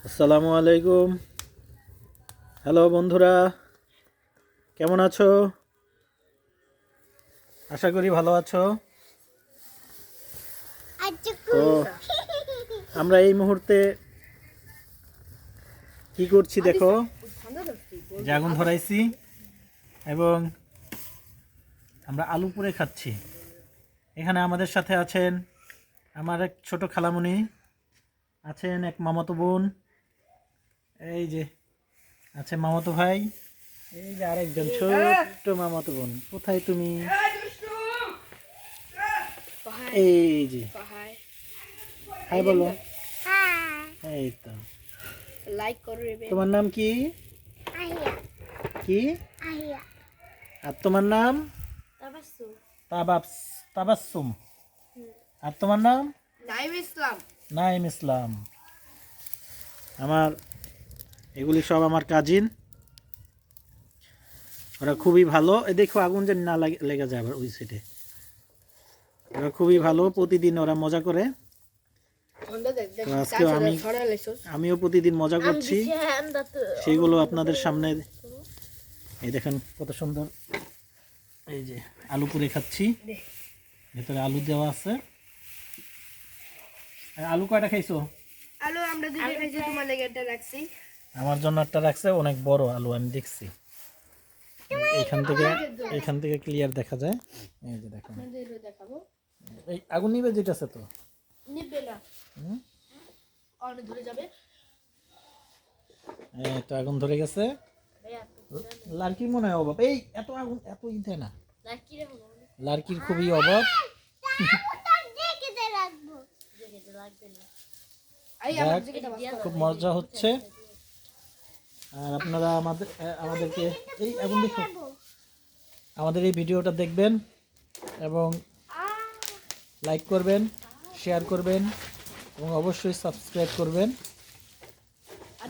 আসসালামু আলাইকুম। হ্যালো বন্ধুরা, কেমন আছো? আশা করি ভালো আছো। তো আমরা এই মুহূর্তে কি করছি দেখো, যে আগুন ধরাইছি এবং আমরা আলু পুড়ে খাচ্ছি। এখানে আমাদের সাথে আছেন আমার এক ছোট খালামণি, আছেন এক মামাতো বোন, এই যে আছে মামাতো ভাই, এই যে আরেকজন ছোট্ট মামাতো বোন। কোথায় তুমি? এই যে হাই বলো। এই তো, লাইক করবে। তোমার নাম কি? কি? আর তোমার নাম? তাবাসসুম। আর তোমার নাম? নাইম ইসলাম। নাইম ইসলাম। আমার এগুলি সব আমার কাজিন, ওরা খুবই ভালো। এ দেখো আগুন যেন না লেগে যায় আবার ওই সাইডে। ওরা খুবই ভালো, প্রতিদিন ওরা মজা করে। তো আজকে আমিও প্রতিদিন মজা করছি, সেগুলো আপনাদের সামনে। এই দেখেন কত সুন্দর, এই যে আলু পুড়ে খাচ্ছি, ভেতরে আলু দেওয়া আছে। আলু কয়টা খাইছো? আলু আমরা দুইটা খাইছি, তোমার লাগি একটা রাখছি। আমার জন্য একটা রাখছে, অনেক বড় আলু, আমি দেখছি। এইখান থেকে ক্লিয়ার দেখা যায়। এই যে দেখুন, দেখাবো। এই আগুন নিবে যেতেছে তো। নিবে না, অনেক দূরে যাবে। এই তো আগুন ধরে গেছে। লার্কির মনে হয় অভাব, এই এত আগুন এত ইতে না, লার্কির খুবই অভাব। খুব মজা হচ্ছে। আর আপনারা আমাদেরকে এই আগুন দেখো, আমাদের এই ভিডিওটা দেখবেন এবং লাইক করবেন, শেয়ার করবেন এবং অবশ্যই সাবস্ক্রাইব করবেন,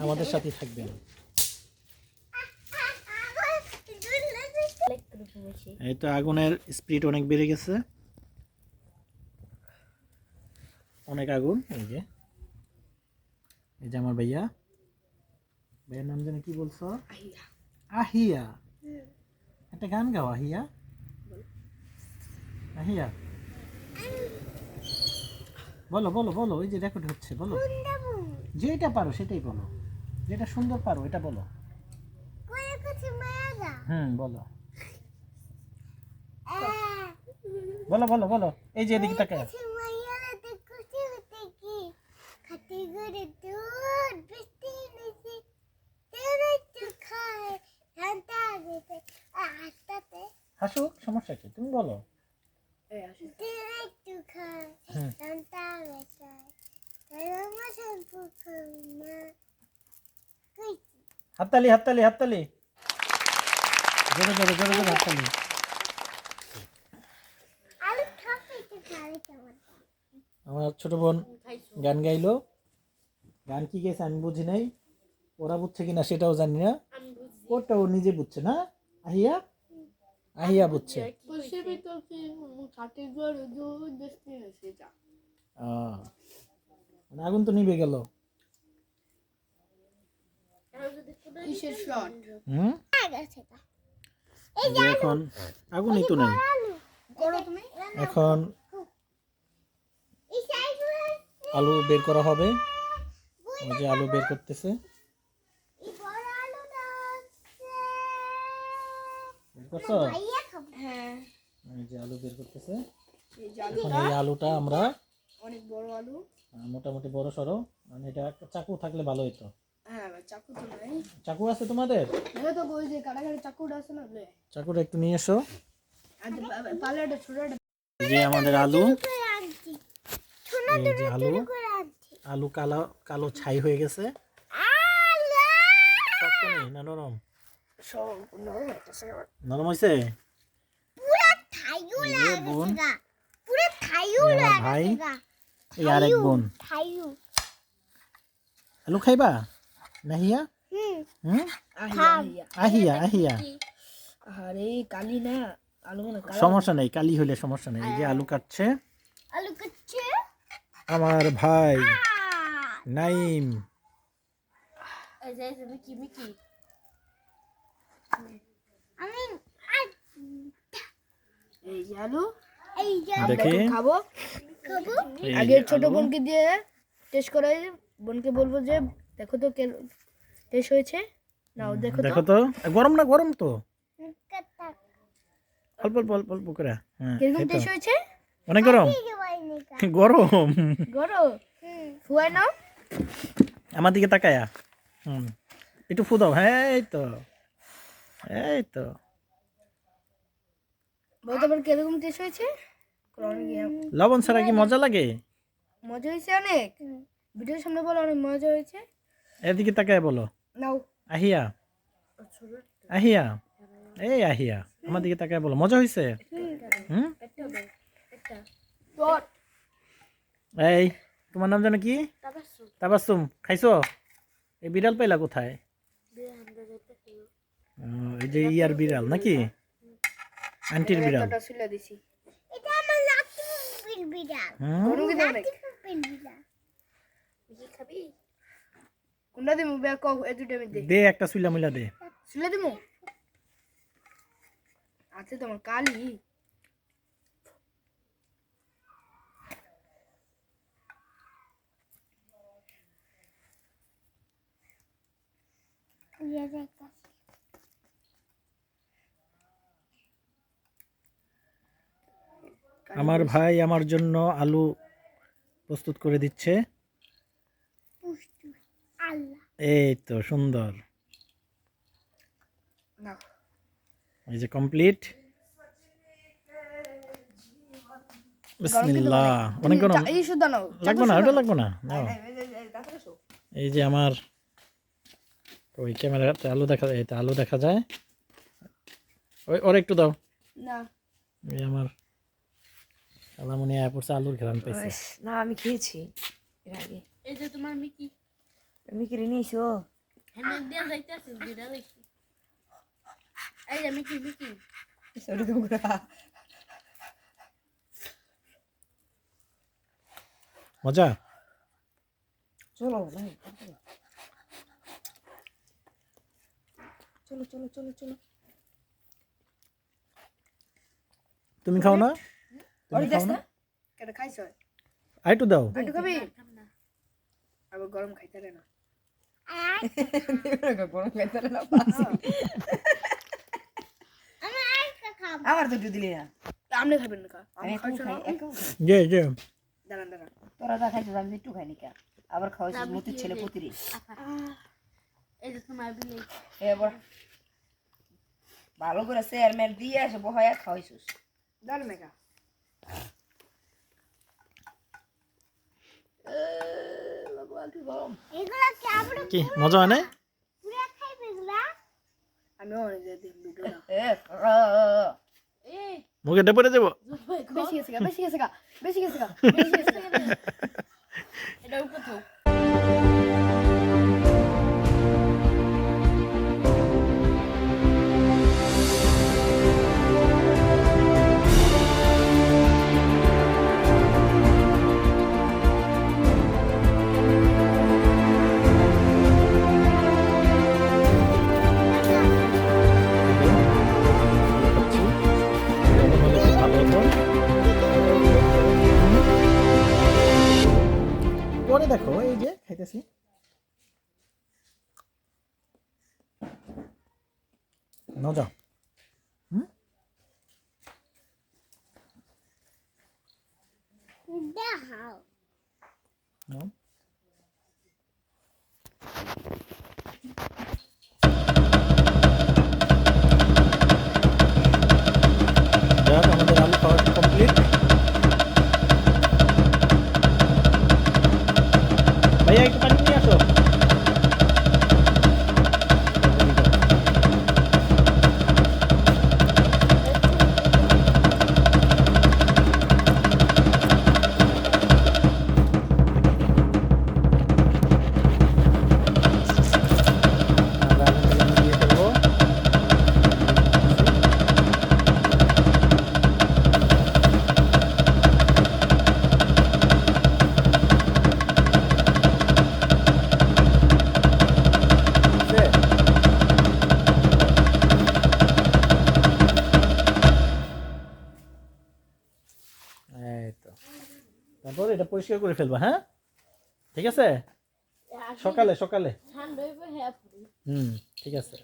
আমাদের সাথে থাকবেন। এই তো আগুনের স্পিড অনেক বেড়ে গেছে, অনেক আগুন। এই যে আমার ভাইয়ার নাম জানি কি বলছো? আহিয়া। একটা গান গাও, আহিয়া। আহিয়া বলো বলো বলো, ওই যে রেকর্ড হচ্ছে, বলো যেটা পারো সেটাই বলো, যেটা সুন্দর পারো এটা বলো। বলো বলো বলো বলো, এই যে এদিকে তাকায়। হাসুক, সমস্যা কি, তুমি বলো। হাততালি হাততালি হাততালি, জোরে জোরে জোরে জোরে হাততালি। আমার ছোট বোন গান গাইলো, গান কি গেছে আমি বুঝি নাই, ওরা বুঝছে কিনা সেটাও জানি না। ওটা ও নিজে বুঝছে না, আহিয়া আহিয়া বুঝছে। আগুন তো নিভে গেল। এখন আগুনই তো নেই। এখন আলু বের করা হবে, ওই যে আলু বের করতেছে। এই যে আলু বের করতেছে। এখন এই আলুটা আমরা, অনেক বড় আলু, মোটামুটি বড় সড়ো, মানে এটা চাকু থাকলে ভালো হতো। চাকু তো নাই। চাকু আছে তোমাদের? তো ওই যে কাটাকাটি চাকুটা আছে না, চাকুটা একটু নিয়ে এসো। ছোট যে আমাদের আলু, এই যে আলু, আলু কালো কালো ছাই হয়ে গেছে। শক্ত নেই না নরম? নরম হয়েছে। বোন, আমার ভাই, এই আরেক বোন। আলু খাইবা নাহিয়া? আহিয়া আহিয়া। আরে কালি না, আলু না, সমস্যা নেই, কালি হইলে সমস্যা নেই। এই যে আলু কাটছে আমার ভাই নাইম। এই যে মিকি মিকি এই যে আলু দেখি এখন খাবো এই আগে ছোট আলু। বোনকে দিয়ে টেস্ট করাই বোনকে বলবো যে দেখো তো টেস্ট হয়েছে নাও দেখো তো দেখো তো গরম না গরম তো অল্প অল্প অল্প অল্প করে হ্যাঁ কিরকম এই তো। টেস্ট হয়েছে অনেক গরম গরম গরম ফুয়াই নাও আমার দিকে তাকায়া একটু ফু দাও হ্যাঁ এই তো এই তো বলতে পারো কিরকম টেস্ট হয়েছে লবণ ছাড়া কি মজা লাগে মজা হয়েছে অনেক ভিডিওর সামনে বলো অনেক মজা হয়েছে এদিকে তাকায় বলো নাও আহিয়া আহিয়া এই আহিয়া আমার দিকে তাকায় বলো মজা হয়েছে হুম এই তোমার নাম জানো কি তাবাসসুম খাইছো এই বিড়াল পাইলা কোথায় ও, এই যে ইয়ার বিড়াল নাকি আন্টির বিড়াল শুলে দিছি হুম, গরম কিন্তু অনেক কোনটা দিমু ব্যাগ কও এই দুটো মধ্যে দে একটা সুইলা মুইলা দে শুলে দিমু আছে তোমার কালি আমার ভাই আমার জন্য আলু প্রস্তুত করে দিচ্ছে এই তো সুন্দর না এই যে কমপ্লিট বিসমিল্লাহ অনেক গরম এই শুদ্ধ নাও লাগবে না ওটা লাগবে না নাও এই যে আমার ওই ক্যামেরাতে আলু দেখা যায় এটা আলু দেখা যায় ওই ওর একটু দাও না এই আমার আলামনি আয়া পড়ছে আলুর ঘ্রাণ পেয়েছে না আমি খেয়েছি এর আগে এই যে তোমার মিকি তুমি কিনে নিয়েছো হ্যাঁ দিয়া যাইতাছে বিড়া দেখি এই যে মিকি মিকি ছোট টুকরা মজা চলো ভাই চলো চলো চলো চলো তুমি খাও না ওরে দেখ না কেটে খাইছো আর একটু দাও একটু খাবি আবার গরম খাইতে রে না গরম খাইতে না আমার তো একটু দিলি না আপনি খাবেন না আমি আমি একটু খাইছো না খাই একটু খাই। যে যে দাঁড়ান দাঁড়ান তোরা যা খাইছিস আমি একটু খাই নিকা আবার খাওয়াইছিস মতির ছেলে পুতিরি এই যে তোমার বিলে এবার ভালো করে চেয়ারম্যান দিয়ে আসে বহায়া খাওয়াইছিস দাঁড়ান মেগা কি মজা হয় না আমি অনেক দিন ভিডিও না মুখে ডেপরে যাবো বেশি গেছে বেশি গেছে বেশি গেছে বেশি গেছে এটা উপর থাক পরে দেখো এই যে খাইতেছি মজা নাও। যাক আমাদের আলু খাওয়া কমপ্লিট ভাইয়া একটু পানি নিয়ে আসো আমরা আলুগুলো দিয়ে ফেলবো তারপর এটা পরিষ্কার করে ফেলবা, হ্যাঁ? ঠিক আছে, সকালে সকালে। হুম, ঠিক আছে।